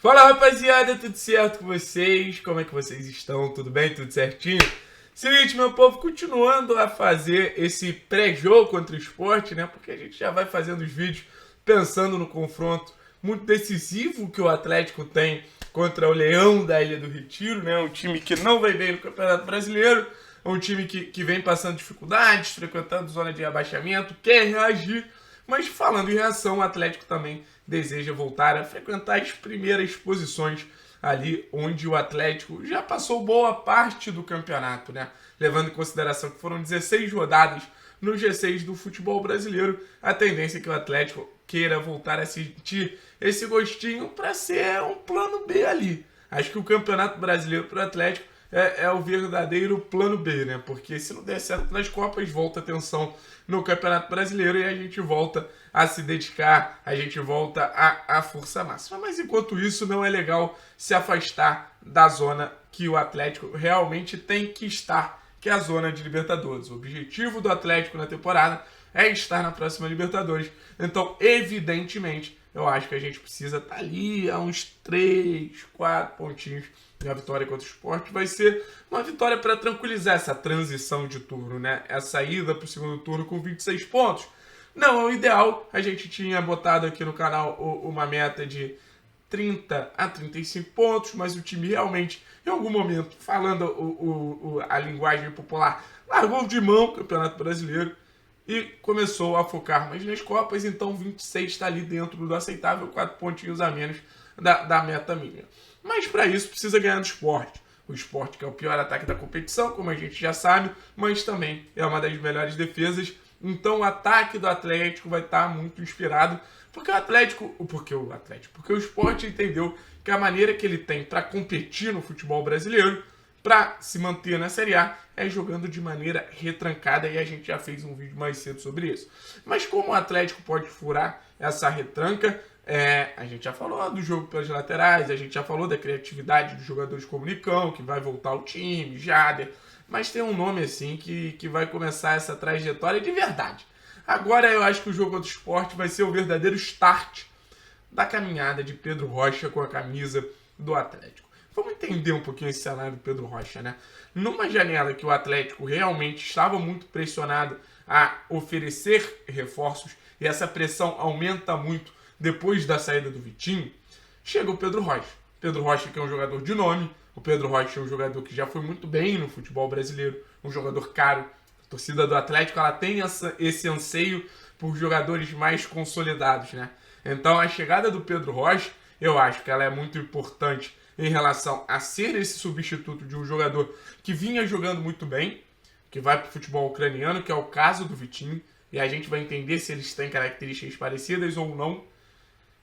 Fala rapaziada, tudo certo com vocês? Como é que vocês estão? Tudo bem? Tudo certinho? Seguinte, meu povo, continuando a fazer esse pré-jogo contra o Sport, né? Porque a gente já vai fazendo os vídeos pensando no confronto muito decisivo que o Atlético tem contra o Leão da Ilha do Retiro, né? Um time que não vai bem no Campeonato Brasileiro, um time que vem passando dificuldades, frequentando zona de abaixamento, quer reagir, mas falando em reação, o Atlético também deseja voltar a frequentar as primeiras posições ali onde o Atlético já passou boa parte do campeonato, né? Levando em consideração que foram 16 rodadas no G6 do futebol brasileiro, a tendência é que o Atlético queira voltar a sentir esse gostinho para ser um plano B ali. Acho que o Campeonato Brasileiro para o Atlético é o verdadeiro plano B, né? Porque se não der certo nas Copas, volta a atenção no Campeonato Brasileiro e a gente volta a se dedicar, a gente volta à força máxima. Mas enquanto isso, não é legal se afastar da zona que o Atlético realmente tem que estar, que é a zona de Libertadores. O objetivo do Atlético na temporada é estar na próxima Libertadores. Então, evidentemente, eu acho que a gente precisa estar ali a uns 3, 4 pontinhos. E a vitória contra o Sport vai ser uma vitória para tranquilizar essa transição de turno, né? Essa ida para o segundo turno com 26 pontos. Não é o ideal. A gente tinha botado aqui no canal uma meta de 30 a 35 pontos, mas o time realmente, em algum momento, falando a linguagem popular, largou de mão o Campeonato Brasileiro e começou a focar mais nas Copas, então 26 está ali dentro do aceitável, 4 pontinhos a menos da meta mínima. Mas para isso precisa ganhar do Sport. O Sport que é o pior ataque da competição, como a gente já sabe, mas também é uma das melhores defesas. Então o ataque do Atlético vai estar muito inspirado, porque o Sport entendeu que a maneira que ele tem para competir no futebol brasileiro, para se manter na Série A, é jogando de maneira retrancada, e a gente já fez um vídeo mais cedo sobre isso. Mas como o Atlético pode furar essa retranca, a gente já falou do jogo pelas laterais, a gente já falou da criatividade dos jogadores como Nicão, que vai voltar ao time, Jader, mas tem um nome assim que vai começar essa trajetória de verdade. Agora eu acho que o jogo contra o Sport vai ser o verdadeiro start da caminhada de Pedro Rocha com a camisa do Atlético. Vamos entender um pouquinho esse cenário do Pedro Rocha, né? Numa janela que o Atlético realmente estava muito pressionado a oferecer reforços, e essa pressão aumenta muito depois da saída do Vitinho, chega o Pedro Rocha. Pedro Rocha, que é um jogador de nome, o Pedro Rocha é um jogador que já foi muito bem no futebol brasileiro, um jogador caro. A torcida do Atlético ela tem esse anseio por jogadores mais consolidados, né? Então a chegada do Pedro Rocha, eu acho que ela é muito importante em relação a ser esse substituto de um jogador que vinha jogando muito bem, que vai para o futebol ucraniano, que é o caso do Vitinho, e a gente vai entender se eles têm características parecidas ou não,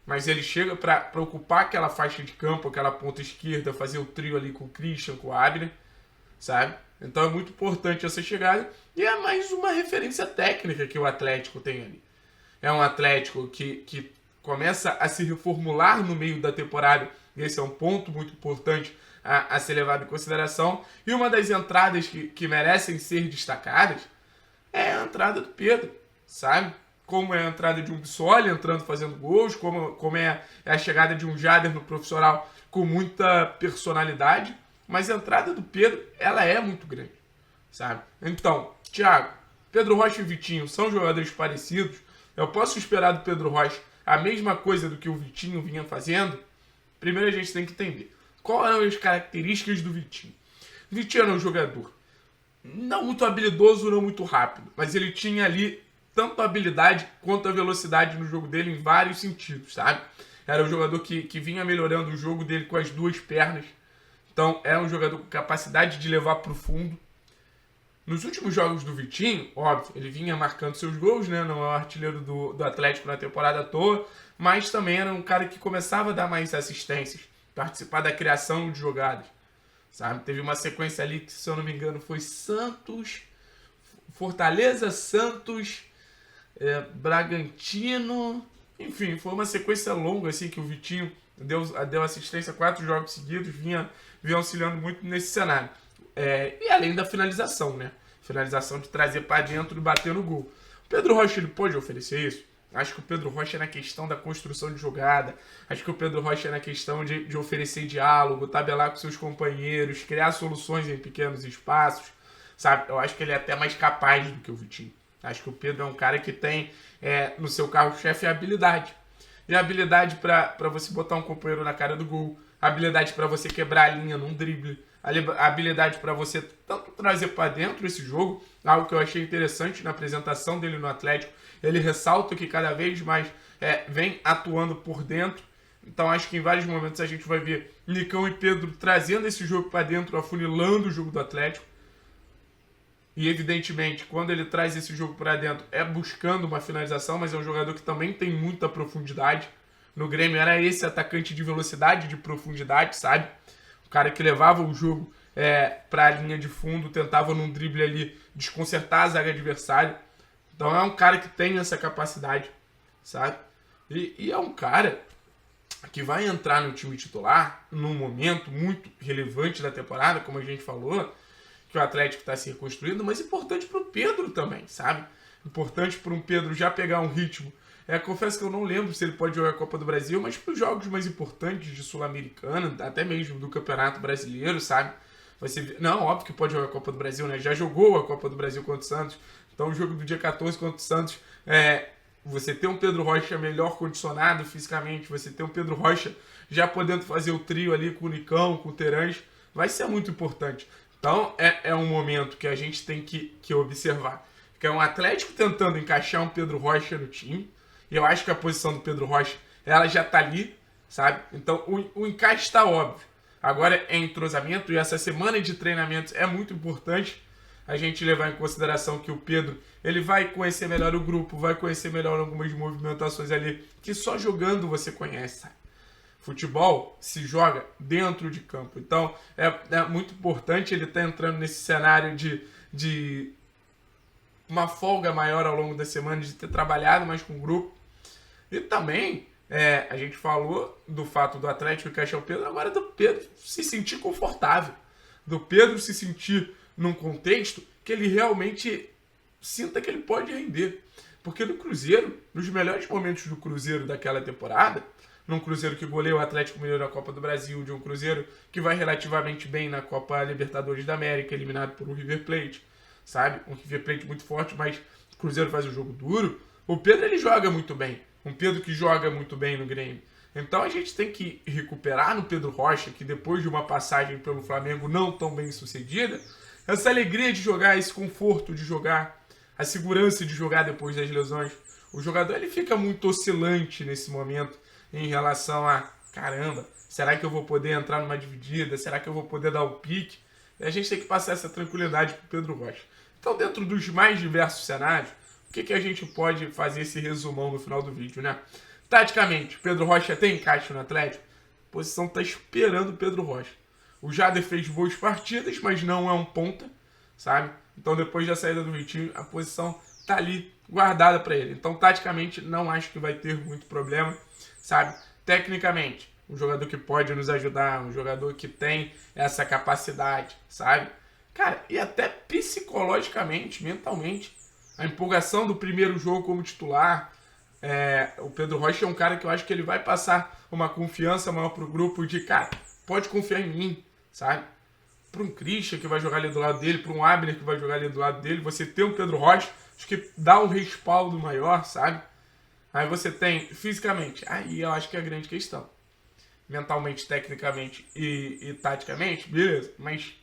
mas ele chega para ocupar aquela faixa de campo, aquela ponta esquerda, fazer o trio ali com o Christian, com o Abner, sabe? Então é muito importante essa chegada, e é mais uma referência técnica que o Atlético tem ali. É um Atlético que começa a se reformular no meio da temporada, e esse é um ponto muito importante a ser levado em consideração. E uma das entradas que merecem ser destacadas é a entrada do Pedro, sabe? Como é a entrada de um Bissoli entrando fazendo gols, como é a chegada de um Jader no profissional com muita personalidade, mas a entrada do Pedro, ela é muito grande, sabe? Então, Thiago, Pedro Rocha e Vitinho são jogadores parecidos. Eu posso esperar do Pedro Rocha a mesma coisa do que o Vitinho vinha fazendo? Primeiro a gente tem que entender quais eram as características do Vitinho. O Vitinho era um jogador não muito habilidoso, não muito rápido, mas ele tinha ali tanto a habilidade quanto a velocidade no jogo dele em vários sentidos, sabe? Era um jogador que vinha melhorando o jogo dele com as duas pernas. Então, era um jogador com capacidade de levar para o fundo. Nos últimos jogos do Vitinho, óbvio, ele vinha marcando seus gols, né? Não é o artilheiro do Atlético na temporada à toa, mas também era um cara que começava a dar mais assistências, participar da criação de jogadas, sabe? Teve uma sequência ali que, se eu não me engano, foi Fortaleza, Santos, Bragantino, enfim, foi uma sequência longa assim que o Vitinho deu assistência a 4 jogos seguidos, vinha auxiliando muito nesse cenário. E além da finalização, né? Finalização de trazer para dentro e bater no gol. O Pedro Rocha, ele pode oferecer isso? Acho que o Pedro Rocha é na questão da construção de jogada. Acho que o Pedro Rocha é na questão de oferecer diálogo, tabelar com seus companheiros, criar soluções em pequenos espaços, sabe? Eu acho que ele é até mais capaz do que o Vitinho. Acho que o Pedro é um cara que tem no seu carro-chefe a habilidade. E a habilidade para você botar um companheiro na cara do gol, a habilidade para você quebrar a linha num drible, a habilidade para você tanto trazer para dentro esse jogo, algo que eu achei interessante na apresentação dele no Atlético. Ele ressalta que cada vez mais vem atuando por dentro. Então acho que em vários momentos a gente vai ver Nicão e Pedro trazendo esse jogo para dentro, afunilando o jogo do Atlético. E evidentemente, quando ele traz esse jogo para dentro, é buscando uma finalização, mas é um jogador que também tem muita profundidade. No Grêmio era esse atacante de velocidade, de profundidade, sabe? O cara que levava o jogo para a linha de fundo, tentava num drible ali desconcertar a zaga adversária. Então é um cara que tem essa capacidade, sabe? E é um cara que vai entrar no time titular num momento muito relevante da temporada, como a gente falou, que o Atlético está se reconstruindo, mas importante para o Pedro também, sabe? Importante para um Pedro já pegar um ritmo. Confesso que eu não lembro se ele pode jogar a Copa do Brasil, mas para os jogos mais importantes de Sul-Americana, até mesmo do Campeonato Brasileiro, sabe? Não, óbvio que pode jogar a Copa do Brasil, né? Já jogou a Copa do Brasil contra o Santos. Então o jogo do dia 14 contra o Santos, você ter um Pedro Rocha melhor condicionado fisicamente, você ter um Pedro Rocha já podendo fazer o trio ali com o Nicão, com o Terãs, vai ser muito importante. Então é um momento que a gente tem que observar. Que é um Atlético tentando encaixar um Pedro Rocha no time. E eu acho que a posição do Pedro Rocha, ela já tá ali, sabe? Então o encaixe está óbvio. Agora é entrosamento e essa semana de treinamentos é muito importante a gente levar em consideração que o Pedro, ele vai conhecer melhor o grupo, vai conhecer melhor algumas movimentações ali que só jogando você conhece, sabe? Futebol se joga dentro de campo. Então é muito importante ele estar entrando nesse cenário de uma folga maior ao longo da semana, de ter trabalhado mais com o grupo. E também a gente falou do fato do Atlético encaixar o Pedro, agora do Pedro se sentir confortável, do Pedro se sentir num contexto que ele realmente sinta que ele pode render. Porque no Cruzeiro, nos melhores momentos do Cruzeiro daquela temporada, num Cruzeiro que goleia o Atlético Mineiro na Copa do Brasil, de um Cruzeiro que vai relativamente bem na Copa Libertadores da América, eliminado por um River Plate, sabe? Um River Plate muito forte, mas o Cruzeiro faz um jogo duro. O Pedro, ele joga muito bem. Um Pedro que joga muito bem no Grêmio. Então a gente tem que recuperar no Pedro Rocha, que depois de uma passagem pelo Flamengo não tão bem sucedida, essa alegria de jogar, esse conforto de jogar, a segurança de jogar depois das lesões. O jogador, ele fica muito oscilante nesse momento em relação a, caramba, será que eu vou poder entrar numa dividida? Será que eu vou poder dar o pique? E a gente tem que passar essa tranquilidade para o Pedro Rocha. Então, dentro dos mais diversos cenários, o que a gente pode fazer esse resumão no final do vídeo, né? Taticamente, Pedro Rocha tem encaixe no Atlético? A posição está esperando o Pedro Rocha. O Jader fez boas partidas, mas não é um ponta, sabe? Então, depois da saída do Vitinho, a posição tá ali guardada para ele. Então, taticamente, não acho que vai ter muito problema, sabe? Tecnicamente, um jogador que pode nos ajudar, um jogador que tem essa capacidade, sabe? Cara, e até psicologicamente, mentalmente, a empolgação do primeiro jogo como titular, o Pedro Rocha é um cara que eu acho que ele vai passar uma confiança maior pro grupo de, cara, pode confiar em mim, sabe? Para um Christian que vai jogar ali do lado dele, para um Abner que vai jogar ali do lado dele, você tem um Pedro Rocha, acho que dá um respaldo maior, sabe? Aí você tem fisicamente, aí eu acho que é a grande questão. Mentalmente, tecnicamente e taticamente, beleza, mas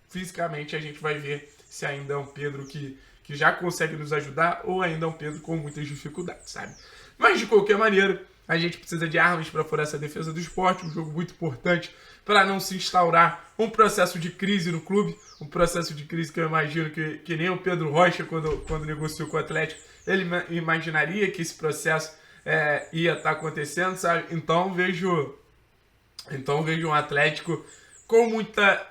fisicamente a gente vai ver se ainda é um Pedro que já consegue nos ajudar ou ainda é um Pedro com muitas dificuldades, sabe? Mas de qualquer maneira, a gente precisa de armas para furar essa defesa do esporte, um jogo muito importante para não se instaurar um processo de crise no clube, um processo de crise que eu imagino que nem o Pedro Rocha, quando negociou com o Atlético, ele imaginaria que esse processo ia estar acontecendo, sabe? Então vejo um Atlético com muita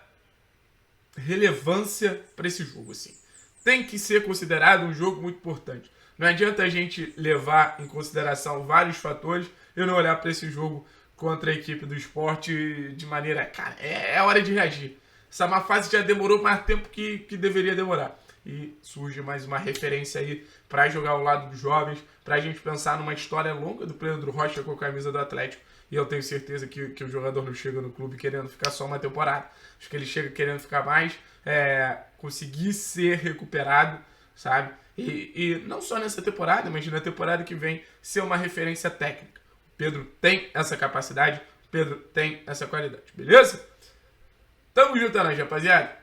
relevância para esse jogo, assim. Tem que ser considerado um jogo muito importante. Não adianta a gente levar em consideração vários fatores e não olhar para esse jogo contra a equipe do Sport de maneira... Cara, é hora de reagir. Essa má fase já demorou mais tempo que deveria demorar. e surge mais uma referência aí para jogar ao lado dos jovens, para a gente pensar numa história longa do Pedro Rocha com a camisa do Atlético. E eu tenho certeza que o jogador não chega no clube querendo ficar só uma temporada. Acho que ele chega querendo ficar mais, conseguir ser recuperado, sabe? E não só nessa temporada, mas na temporada que vem ser uma referência técnica. O Pedro tem essa capacidade, o Pedro tem essa qualidade, beleza? Tamo junto, rapaziada.